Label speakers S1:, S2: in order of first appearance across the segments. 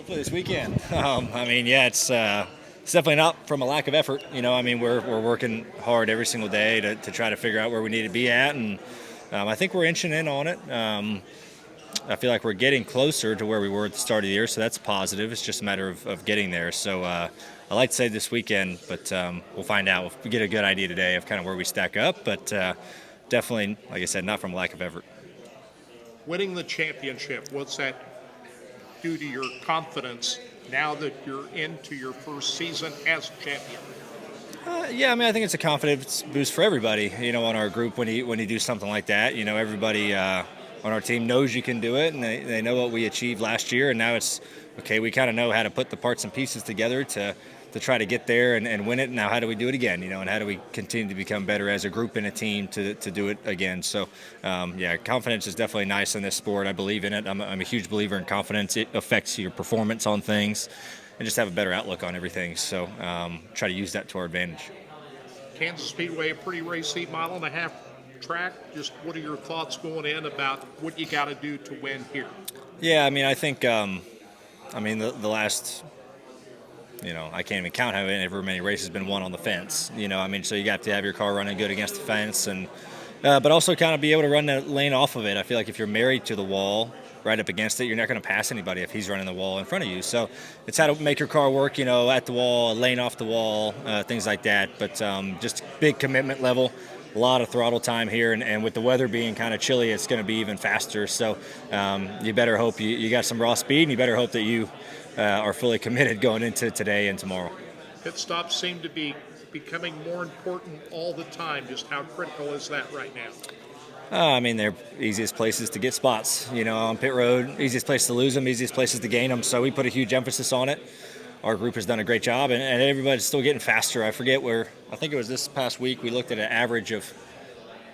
S1: Hopefully this weekend. It's definitely not from a lack of effort. We're working hard every single day to try to figure out where we need to be at, and I think we're inching in on it. I feel like we're getting closer to where we were at the start of the year, so that's positive. It's just a matter of getting there. So I like to say this weekend, but we'll find out. We'll get a good idea today of kind of where we stack up, but definitely, like I said, not from a lack of effort.
S2: Winning the championship, what's that do to your confidence now that you're into your first season as champion?
S1: I think it's a confidence boost for everybody, on our group when you do something like that. Everybody on our team knows you can do it, and they know what we achieved last year, and now it's, okay, we kind of know how to put the parts and pieces together to try to get there and win it. Now how do we do it again, and how do we continue to become better as a group and a team to do it again? So, confidence is definitely nice in this sport. I believe in it. I'm a huge believer in confidence. It affects your performance on things and just have a better outlook on everything. So try to use that to our advantage.
S2: Kansas Speedway, a pretty racy mile-and-a-half track. Just what are your thoughts going in about what you got to do to win here?
S1: Yeah, I think, the last, I can't even count however many races been won on the fence. So you have to have your car running good against the fence, and but also kind of be able to run the lane off of it. I feel like if you're married to the wall, right up against it, you're not going to pass anybody if he's running the wall in front of you. So it's how to make your car work, at the wall, lane off the wall, things like that. But just big commitment level, a lot of throttle time here, and with the weather being kind of chilly, it's going to be even faster. So you better hope you got some raw speed, and you better hope that you are fully committed going into today and tomorrow.
S2: Pit stops seem to be becoming more important all the time. Just how critical is that right now?
S1: They're easiest places to get spots, on pit road, easiest place to lose them, easiest places to gain them. So we put a huge emphasis on it. Our group has done a great job, and everybody's still getting faster. I think it was this past week, we looked at an average of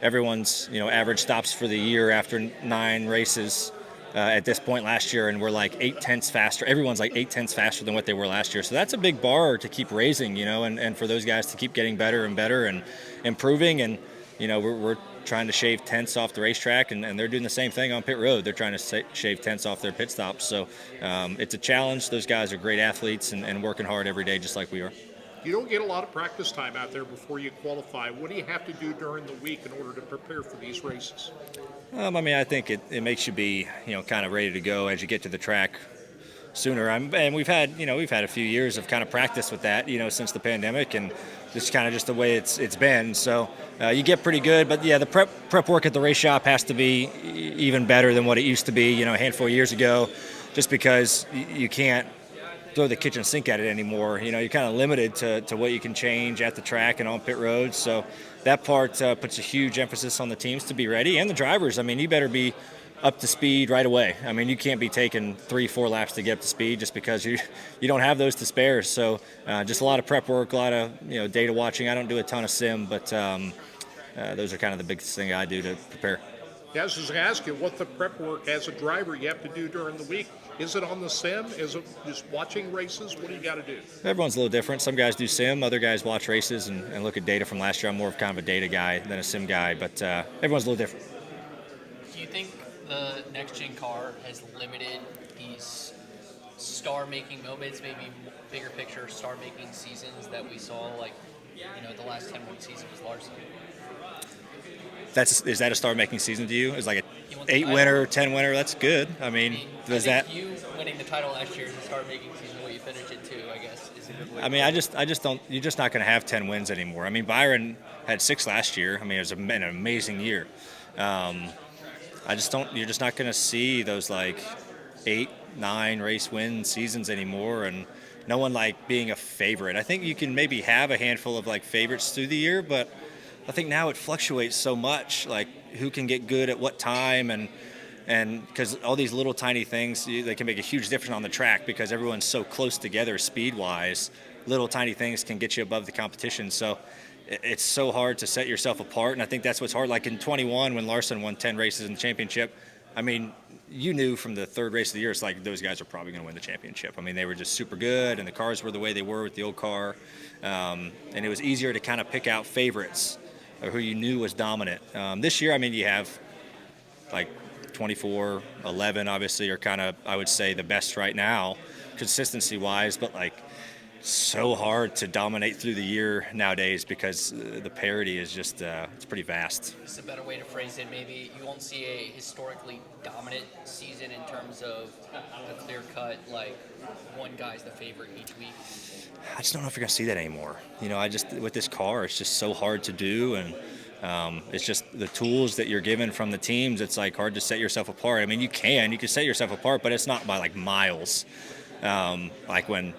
S1: everyone's, average stops for the year after 9 races at this point last year, and we're like 8/10 faster. Everyone's like 8/10 faster than what they were last year. So that's a big bar to keep raising, and for those guys to keep getting better and better and improving. And, we're trying to shave tenths off the racetrack, and they're doing the same thing on pit road. They're trying to shave tenths off their pit stops. So it's a challenge. Those guys are great athletes and working hard every day just like we are.
S2: You don't get a lot of practice time out there before you qualify. What do you have to do during the week in order to prepare for these races?
S1: I think it makes you be, kind of ready to go as you get to the track sooner. And we've had a few years of kind of practice with that, since the pandemic, and just kind of just the way it's been. So you get pretty good, but yeah, the prep work at the race shop has to be even better than what it used to be, a handful of years ago, just because you can't throw the kitchen sink at it anymore. You're kind of limited to what you can change at the track and on pit roads. So that part puts a huge emphasis on the teams to be ready, and the drivers. You better be up to speed right away. You can't be taking 3-4 laps to get up to speed just because you don't have those to spare. So just a lot of prep work, a lot of data watching. I don't do a ton of sim, but those are kind of the biggest thing I do to prepare.
S2: Yeah, I was just going to ask you what the prep work as a driver you have to do during the week. Is it on the sim? Is it just watching races? What do you got to do?
S1: Everyone's a little different. Some guys do sim, other guys watch races and look at data from last year. I'm more of kind of a data guy than a sim guy, but everyone's a little different.
S3: Do you think the next-gen car has limited these star-making moments, maybe bigger picture star-making seasons that we saw, like, the last 10-win season was Larson?
S1: Is that a star-making season to you? Is like a 8-winner, 10-winner? That's good.
S3: You winning the title last year is a star-making season. What you finish it too, I guess, is a good way.
S1: I just don't. You're just not going to have 10 wins anymore. Byron had 6 last year. It was an amazing year. I just don't. You're just not going to see those like 8, 9 race win seasons anymore, and no one like being a favorite. I think you can maybe have a handful of like favorites through the year, but I think now it fluctuates so much, like who can get good at what time, and because all these little tiny things, they can make a huge difference on the track because everyone's so close together speed-wise. Little tiny things can get you above the competition. So it's so hard to set yourself apart, and I think that's what's hard. Like in 21, when Larson won 10 races in the championship, you knew from the 3rd race of the year, it's like those guys are probably going to win the championship. They were just super good, and the cars were the way they were with the old car, and it was easier to kind of pick out favorites or who you knew was dominant. This year, you have like 24, 11 obviously are kind of, I would say, the best right now, consistency-wise, but like so hard to dominate through the year nowadays because the parity is just it's pretty vast.
S3: It's a better way to phrase it. Maybe you won't see a historically dominant season in terms of a clear cut, like one guy's the favorite each week.
S1: I just don't know if you're going to see that anymore. I just, with this car, it's just so hard to do, and it's just the tools that you're given from the teams. It's like hard to set yourself apart. I mean, you can set yourself apart, but it's not by like miles. Like when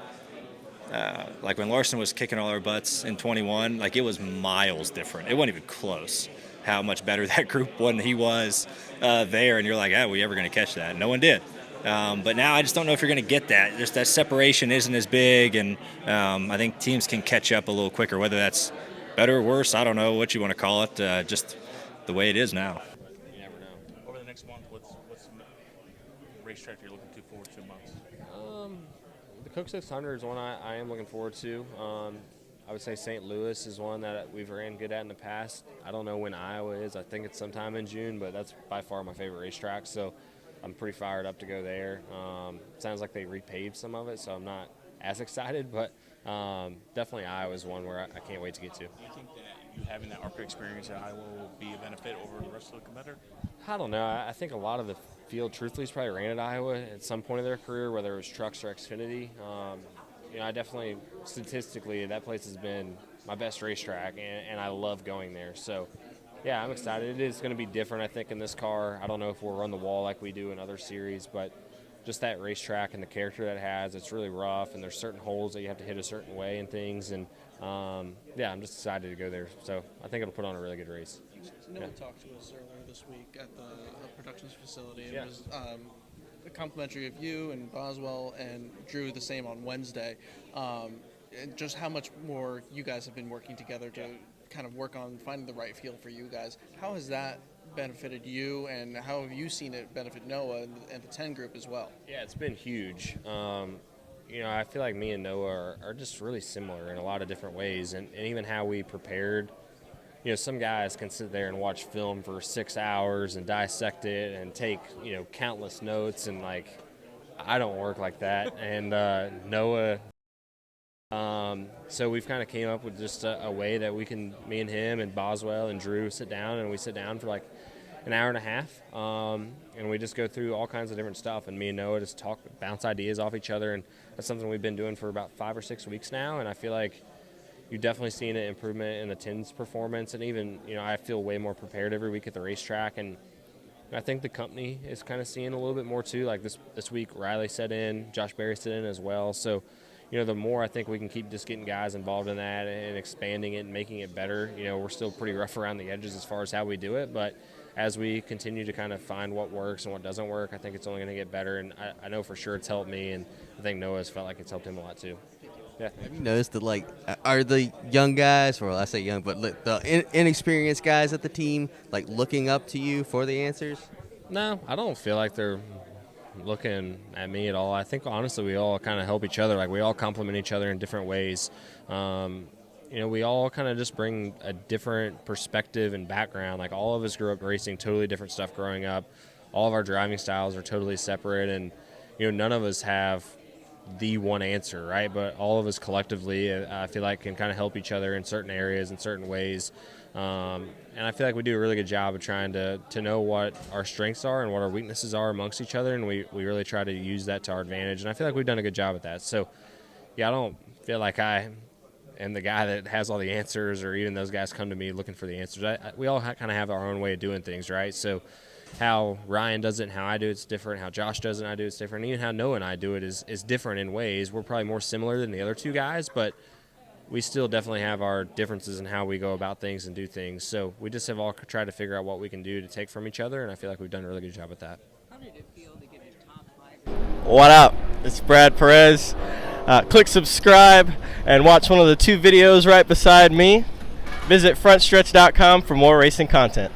S1: Larson was kicking all our butts in 21, like it was miles different. It wasn't even close how much better that group when he was there. And you're like, are we ever going to catch that? No one did. But now I just don't know if you're going to get that. Just that separation isn't as big, and I think teams can catch up a little quicker, whether that's better or worse. I don't know what you want to call it, just the way it is now.
S4: You never know. Over the next month, what's the racetrack you're looking to forward to most?
S5: The Coke 600 is one I am looking forward to. I would say St. Louis is one that we've ran good at in the past. I don't know when Iowa is. I think it's sometime in June, but that's by far my favorite racetrack. So I'm pretty fired up to go there. Sounds like they repaved some of it, so I'm not as excited, but definitely Iowa is one where I can't wait to get to.
S4: Do you think that you having that ARCA experience at Iowa will be a benefit over the rest of the competitor?
S5: I don't know. I think a lot of the field, truthfully, probably ran at Iowa at some point in their career, whether it was trucks or Xfinity. I definitely, statistically, that place has been my best racetrack, and I love going there. So, yeah, I'm excited. It is going to be different, I think, in this car. I don't know if we'll run the wall like we do in other series, but just that racetrack and the character that it has, it's really rough, and there's certain holes that you have to hit a certain way and things. And, I'm just excited to go there. So I think it'll put on a really good race.
S6: Noah talked to us earlier this week at the production facility. It
S5: Yeah.
S6: was a complimentary of you and Boswell and Drew the same on Wednesday. And just how much more you guys have been working together to kind of work on finding the right feel for you guys. How has that benefited you, and how have you seen it benefit Noah and the 10 group as well?
S5: Yeah, it's been huge. I feel like me and Noah are just really similar in a lot of different ways, and even how we prepared. Some guys can sit there and watch film for 6 hours and dissect it and take, countless notes, and I don't work like that. And Noah, so we've kind of came up with just a way that we can, me and him and Boswell and Drew sit down, and we sit down for like an hour and a half, and we just go through all kinds of different stuff, and me and Noah just talk, bounce ideas off each other, and that's something we've been doing for about 5 or 6 weeks now, and I feel like you've definitely seen an improvement in the 10's performance, and even, I feel way more prepared every week at the racetrack, and I think the company is kind of seeing a little bit more too. Like this week, Riley set in, Josh Berry set in as well, so the more I think we can keep just getting guys involved in that and expanding it and making it better. We're still pretty rough around the edges as far as how we do it, but as we continue to kind of find what works and what doesn't work, I think it's only going to get better, and I know for sure it's helped me, and I think Noah's felt like it's helped him a lot too. Yeah.
S7: Have you noticed that, are the young guys, or I say young, but the inexperienced guys at the team, looking up to you for the answers?
S5: No, I don't feel like they're looking at me at all. I think, honestly, we all kind of help each other. We all complement each other in different ways. We all kind of just bring a different perspective and background. All of us grew up racing totally different stuff growing up. All of our driving styles are totally separate, and, none of us have the one answer, right? But all of us collectively, I feel like, can kind of help each other in certain areas, in certain ways. And I feel like we do a really good job of trying to know what our strengths are and what our weaknesses are amongst each other, and we really try to use that to our advantage. And I feel like we've done a good job at that. So, yeah, I don't feel like I am the guy that has all the answers, or even those guys come to me looking for the answers. We all kind of have our own way of doing things, right? So how Ryan does it and how I do it's different. How Josh does it and I do it's different. Even how Noah and I do it is different in ways. We're probably more similar than the other two guys, but we still definitely have our differences in how we go about things and do things. So we just have all tried to figure out what we can do to take from each other, and I feel like we've done a really good job at that.
S8: How did it feel to get your top 5?
S9: What up? It's Brad Perez. Click subscribe and watch one of the 2 videos right beside me. Visit frontstretch.com for more racing content.